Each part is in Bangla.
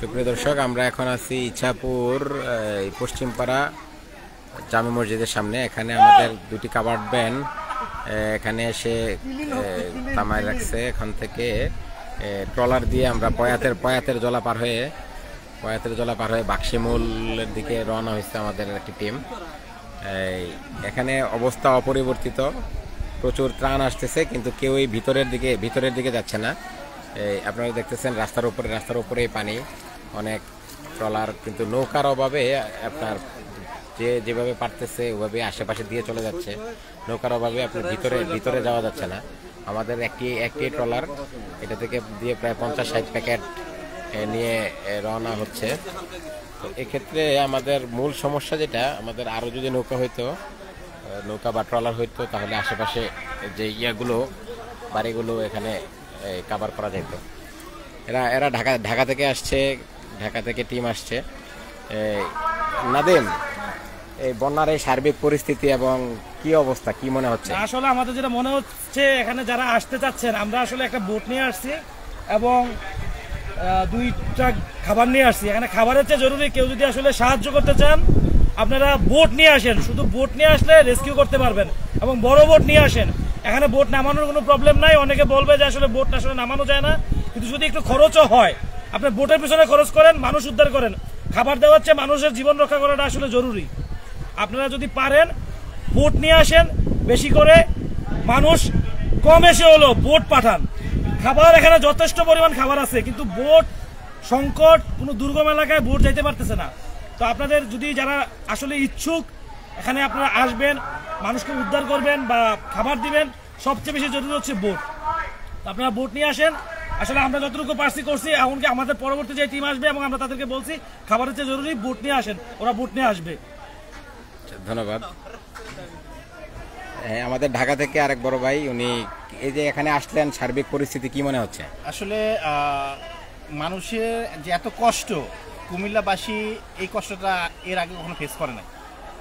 সুপ্রিয় দর্শক, আমরা এখন আছি ইছাপুর পশ্চিমপাড়া জামে মসজিদের সামনে। এখানে আমাদের দুটি কাভার্ড ভ্যান এখানে এসে থামায় রাখছে। এখান থেকে ট্রলার দিয়ে আমরা পয়াতের জলা পার হয়ে বাক্সিমূলের দিকে রওনা হয়েছে আমাদের একটি টিম। এখানে অবস্থা অপরিবর্তিত, প্রচুর ত্রাণ আসতেছে, কিন্তু কেউই ভিতরের দিকে যাচ্ছে না। আপনারা দেখতেছেন রাস্তার উপরেই পানি, অনেক ট্রলার, কিন্তু নৌকার অভাবে আপনার যেভাবে পারতেছে ওভাবে আশেপাশে দিয়ে চলে যাচ্ছে। নৌকার অভাবে আপনার ভিতরে যাওয়া যাচ্ছে না। আমাদের একটি ট্রলার, এটা থেকে দিয়ে প্রায় 50-60 প্যাকেট নিয়ে রওনা হচ্ছে। তো এক্ষেত্রে আমাদের মূল সমস্যা যেটা, আমাদের আরও যদি নৌকা বা ট্রলার হইতো, তাহলে আশেপাশে যে বাড়িগুলো এখানে কাভার করা যেত। এরা ঢাকা থেকে আসছে, ঢাকা থেকে টিম আসছে। নাদিম, এই বন্যার এই সার্বিক পরিস্থিতি এবং কি অবস্থা, কি মনে হচ্ছে? আসলে আমাদের যেটা মনে হচ্ছে, এখানে যারা আসতে চাচ্ছেন, আমরা আসলে একটা বোট নিয়ে আসছি এবং 2 ট্রাক খাবার নিয়ে আসছি। এখানে খাবারের চেয়ে জরুরি, কেউ যদি আসলে সাহায্য করতে চান, আপনারা বোট নিয়ে আসেন। শুধু বোট নিয়ে আসলে রেস্কিউ করতে পারবেন, এবং বড় বোট নিয়ে আসেন। এখানে বোট নামানোর কোনো প্রবলেম নাই। অনেকে বলবে যে আসলে বোট আসলে নামানো যায় না, কিন্তু যদি একটু খরচও হয়, আপনি বোটের পিছনে খরচ করেন, মানুষ উদ্ধার করেন। খাবার দেওয়ার চেয়ে মানুষের জীবন রক্ষা করাটা আসলে জরুরি। আপনারা যদি পারেন বোট নিয়ে আসেন, বেশি করে মানুষ কম এসে হলো বোট পাঠান। খাবার এখানে যথেষ্ট পরিমাণ খাবার আছে, কিন্তু বোট সংকট, কোনো দুর্গম এলাকায় বোট যাইতে পারতেছে না। তো আপনাদের যদি যারা আসলে ইচ্ছুক, এখানে আপনারা আসবেন, মানুষকে উদ্ধার করবেন বা খাবার দিবেন, সবচেয়ে বেশি জরুরি হচ্ছে বোট। আপনারা বোট নিয়ে আসেন। আসলে আমরা যতটুকু পারছি করছি। এমনকি আমাদের পরবর্তী যে টিম আসবে, এবং আমরা তাদেরকে বলছি খাবারের চেয়ে জরুরি বোট নিয়ে আসেন, ওরা বোট নিয়ে আসবে। ধন্যবাদ। আমাদের ঢাকা থেকে আরেক বড় ভাই, উনি এই যে এখানে আসলেন, সার্বিক পরিস্থিতি কি মনে হচ্ছে? আসলে মানুষের যে এত কষ্ট, কুমিল্লাবাসী এই কষ্টটা এর আগে কখনো ফেস করে না।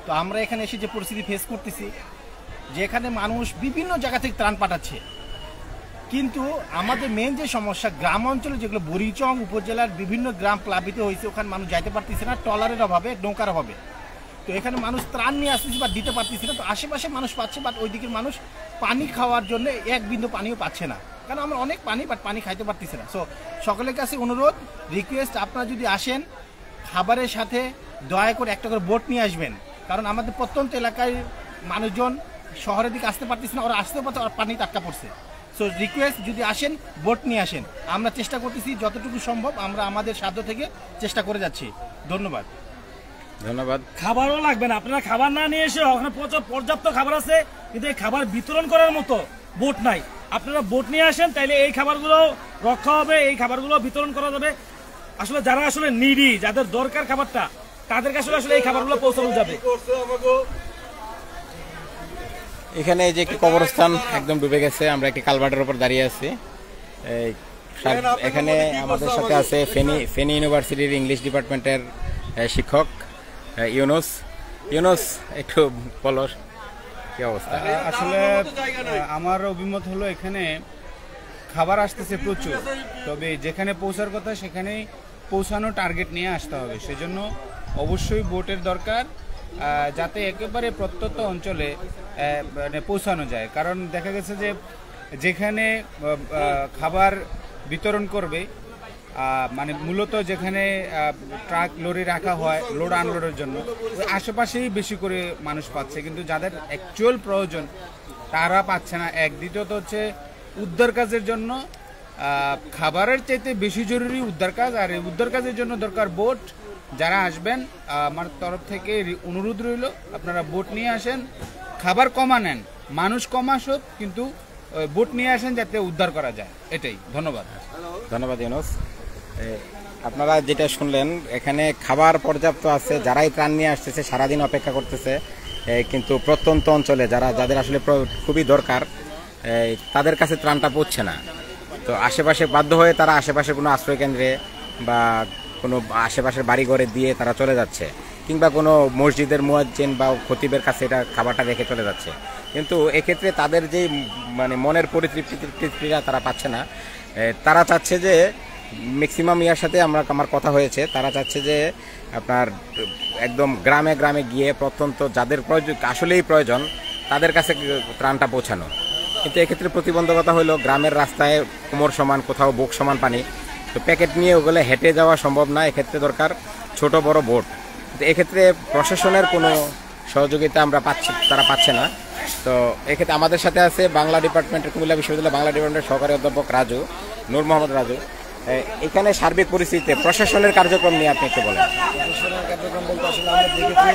তো আমরা এখানে এসে যে পরিস্থিতি ফেস করতেছি, যে এখানে মানুষ বিভিন্ন জায়গা থেকে ত্রাণ পাঠাচ্ছে, কিন্তু আমাদের মেন যে সমস্যা, গ্রাম অঞ্চলে যেগুলো বুড়িচং উপজেলার বিভিন্ন গ্রাম প্লাবিত হয়েছে, ওখানে মানুষ যাইতে পারতেছে না, ট্রলারের অভাবে, নৌকার অভাবে। তো এখানে মানুষ ত্রাণ নিয়ে আসতেছে বা দিতে পারতেছে না। তো আশেপাশে মানুষ পাচ্ছে, বাট ওই দিকের মানুষ পানি খাওয়ার জন্য এক বিন্দু পানিও পাচ্ছে না, কারণ আমরা অনেক পানি, বাট পানি খাইতে পারতেছে না। সো সকলের কাছে অনুরোধ, রিকোয়েস্ট, আপনারা যদি আসেন, খাবারের সাথে দয়া করে একটা করে বোট নিয়ে আসবেন, কারণ আমাদের প্রত্যন্ত এলাকায় মানুষজন শহরের দিকে আসতে পারতেছে না, ওরা আসতে পারছে, ওরা পানি আটকা পড়ছে। সো রিকোয়েস্ট, যদি আসেন বোট নিয়ে আসেন। আমরা চেষ্টা করতেছি যতটুকু সম্ভব, আমরা আমাদের সাধ্য থেকে চেষ্টা করে যাচ্ছি। ধন্যবাদ। খাবারও লাগবে না, আপনারা খাবার না নিয়ে এসে, ওখানে পর্যাপ্ত খাবার আছে, কিন্তু এই খাবার বিতরণ করার মতো বোট নাই। আপনারা বোট নিয়ে আসেন, তাইলে এই খাবারগুলো রক্ষা হবে, এই খাবারগুলো বিতরণ করা যাবে। আসলে যারা আসলে নিডি, যাদের দরকার খাবারটা, তাদের কাছে আসলে এই খাবারগুলো পৌঁছানো যাবে। এখানে যে একটি কবরস্থান একদম ডুবে গেছে, আমরা একটি কালভার্টের উপর দাঁড়িয়ে আছি। এখানে আমাদের সাথে আছে ফেনী ইউনিভার্সিটির ইংলিশ ডিপার্টমেন্টের শিক্ষক ইউনুস, একটু বলো কি অবস্থা? আসলে আমার অভিমত হলো, এখানে খাবার আসতেছে প্রচুর, তবে যেখানে পৌঁছার কথা সেখানেই পৌঁছানো টার্গেট নিয়ে আসতে হবে। সেজন্য অবশ্যই বোটের দরকার, যাতে একেবারে প্রত্যন্ত অঞ্চলে পৌঁছানো যায়। কারণ দেখা গেছে যে যেখানে খাবার বিতরণ করবে, মানে মূলত যেখানে ট্রাক লরি রাখা হয় লোড আনলোডের জন্য, ওই আশেপাশেই বেশি করে মানুষ পাচ্ছে, কিন্তু যাদের অ্যাকচুয়াল প্রয়োজন তারা পাচ্ছে না। দ্বিতীয়ত হচ্ছে উদ্ধার কাজের জন্য খাবারের চাইতে বেশি জরুরি উদ্ধার কাজ, আর এই উদ্ধার কাজের জন্য দরকার বোট। যারা আসবেন, আমার তরফ থেকে অনুরোধ রইল, আপনারা বোট নিয়ে আসেন, খাবার কমা নেন, মানুষ কম আসুক, কিন্তু বোট নিয়ে আসেন যাতে উদ্ধার করা যায়। এটাই। ধন্যবাদ ইউনুস। আপনারা যেটা শুনলেন, এখানে খাবার পর্যাপ্ত আছে, যারাই ত্রাণ নিয়ে আসতেছে সারাদিন অপেক্ষা করতেছে, কিন্তু প্রত্যন্ত অঞ্চলে যাদের আসলে খুবই দরকার, তাদের কাছে ত্রাণটা পৌঁছছে না। তো আশেপাশে বাধ্য হয়ে তারা আশেপাশে কোনো আশ্রয় কেন্দ্রে বা কোনো আশেপাশের বাড়িঘরে দিয়ে তারা চলে যাচ্ছে, কিংবা কোনো মসজিদের মুয়াজ্জিন বা খতিবের কাছে এটা খাবারটা রেখে চলে যাচ্ছে। কিন্তু এক্ষেত্রে তাদের যেই মানে মনের পরিতৃপ্তিটা তারা পাচ্ছে না। তারা চাচ্ছে যে ম্যাক্সিমাম ইয়ার সাথে আমার কথা হয়েছে, তারা চাচ্ছে যে আপনার একদম গ্রামে গ্রামে গিয়ে প্রত্যন্ত যাদের প্রয়োজন আসলেই প্রয়োজন তাদের কাছে ত্রাণটা পৌঁছানো। কিন্তু এক্ষেত্রে প্রতিবন্ধকতা হলো গ্রামের রাস্তায় কোমর সমান, কোথাও বুক সমান পানি, তো প্যাকেট নিয়ে ওগুলো হেঁটে যাওয়া সম্ভব না। এক্ষেত্রে দরকার ছোট বড় বোট। তো এক্ষেত্রে প্রশাসনের কোনো সহযোগিতা আমরা পাচ্ছি, তারা পাচ্ছে না। তো এক্ষেত্রে আমাদের সাথে আছে বাংলা ডিপার্টমেন্টের, কুমিল্লা বিশ্ববিদ্যালয় বাংলা ডিপার্টমেন্টের সহকারী অধ্যাপক রাজু, নূর মোহাম্মদ রাজু। এখানে সার্বিক পরিস্থিতিতে প্রশাসনের কার্যক্রম নিয়ে আপনি একটু বলেন। প্রশাসনের কার্যক্রম বলতে আসলে আমরা দেখেছি